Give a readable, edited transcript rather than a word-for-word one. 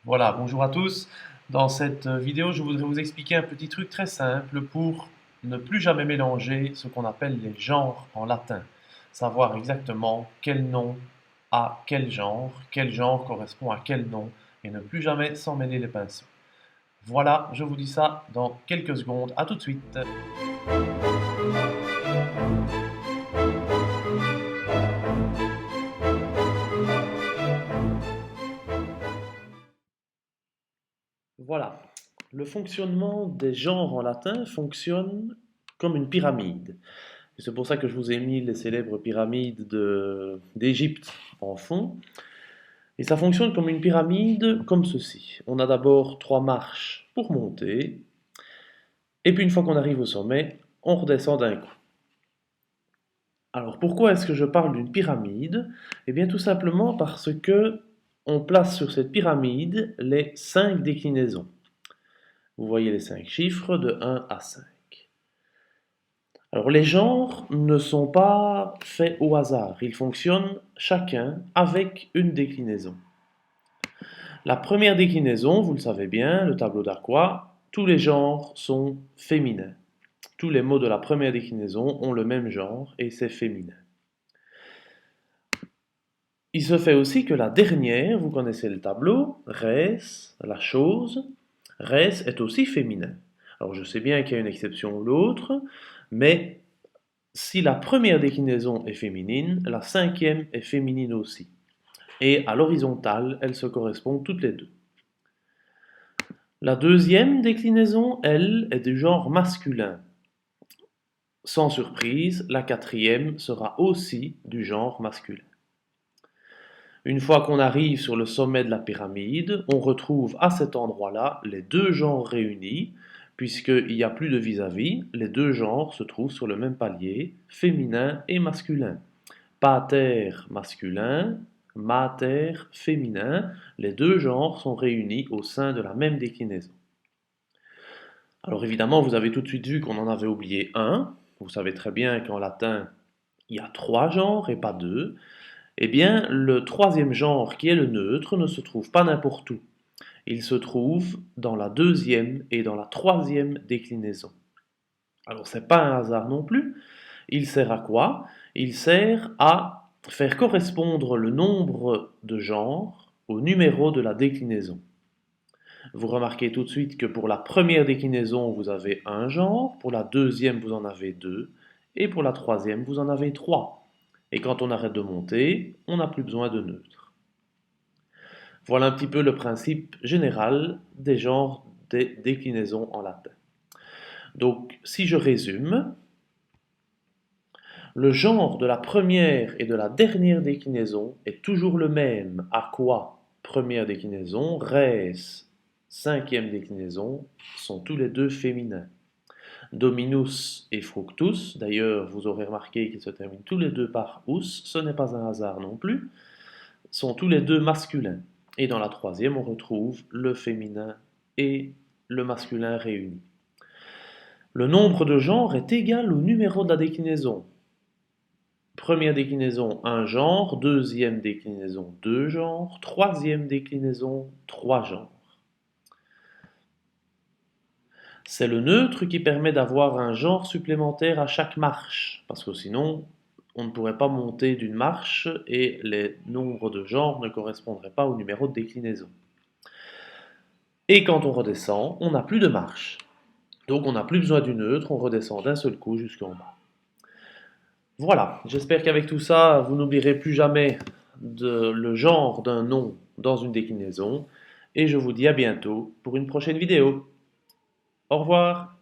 Voilà, bonjour à tous. Dans cette vidéo, je voudrais vous expliquer un petit truc très simple pour ne plus jamais mélanger ce qu'on appelle les genres en latin. Savoir exactement quel nom a quel genre correspond à quel nom, et ne plus jamais s'en mêler les pinceaux. Voilà, je vous dis ça dans quelques secondes. À tout de suite. Voilà, le fonctionnement des genres en latin fonctionne comme une pyramide. Et c'est pour ça que je vous ai mis les célèbres pyramides d'Égypte en fond. Et ça fonctionne comme une pyramide comme ceci. On a d'abord trois marches pour monter, et puis une fois qu'on arrive au sommet, on redescend d'un coup. Alors pourquoi est-ce que je parle d'une pyramide? Eh bien tout simplement parce que on place sur cette pyramide les 5 déclinaisons. Vous voyez les 5 chiffres de 1 à 5. Alors les genres ne sont pas faits au hasard, ils fonctionnent chacun avec une déclinaison. La première déclinaison, vous le savez bien, le tableau d'Aqua, tous les genres sont féminins. Tous les mots de la première déclinaison ont le même genre et c'est féminin. Il se fait aussi que la dernière, vous connaissez le tableau, res, la chose, res est aussi féminin. Alors je sais bien qu'il y a une exception ou l'autre, mais si la première déclinaison est féminine, la cinquième est féminine aussi. Et à l'horizontale, elles se correspondent toutes les deux. La deuxième déclinaison, elle, est du genre masculin. Sans surprise, la quatrième sera aussi du genre masculin. Une fois qu'on arrive sur le sommet de la pyramide, on retrouve à cet endroit-là les deux genres réunis, puisqu'il n'y a plus de vis-à-vis, les deux genres se trouvent sur le même palier, féminin et masculin. Pater masculin, mater féminin, les deux genres sont réunis au sein de la même déclinaison. Alors évidemment, vous avez tout de suite vu qu'on en avait oublié un. Vous savez très bien qu'en latin, il y a trois genres et pas deux. Eh bien, le troisième genre, qui est le neutre, ne se trouve pas n'importe où. Il se trouve dans la deuxième et dans la troisième déclinaison. Alors, c'est pas un hasard non plus. Il sert à quoi? Il sert à faire correspondre le nombre de genres au numéro de la déclinaison. Vous remarquez tout de suite que pour la première déclinaison, vous avez un genre, pour la deuxième, vous en avez deux, et pour la troisième, vous en avez trois. Et quand on arrête de monter, on n'a plus besoin de neutres. Voilà un petit peu le principe général des genres des déclinaisons en latin. Donc, si je résume, le genre de la première et de la dernière déclinaison est toujours le même. Aqua, première déclinaison, res, cinquième déclinaison, sont tous les deux féminins. Dominus et fructus, d'ailleurs vous aurez remarqué qu'ils se terminent tous les deux par us, ce n'est pas un hasard non plus, sont tous les deux masculins. Et dans la troisième, on retrouve le féminin et le masculin réunis. Le nombre de genres est égal au numéro de la déclinaison. Première déclinaison, un genre. Deuxième déclinaison, deux genres. Troisième déclinaison, trois genres. C'est le neutre qui permet d'avoir un genre supplémentaire à chaque marche, parce que sinon, on ne pourrait pas monter d'une marche et les nombres de genres ne correspondraient pas au numéro de déclinaison. Et quand on redescend, on n'a plus de marche. Donc on n'a plus besoin du neutre, on redescend d'un seul coup jusqu'en bas. Voilà, j'espère qu'avec tout ça, vous n'oublierez plus jamais le genre d'un nom dans une déclinaison. Et je vous dis à bientôt pour une prochaine vidéo. Au revoir.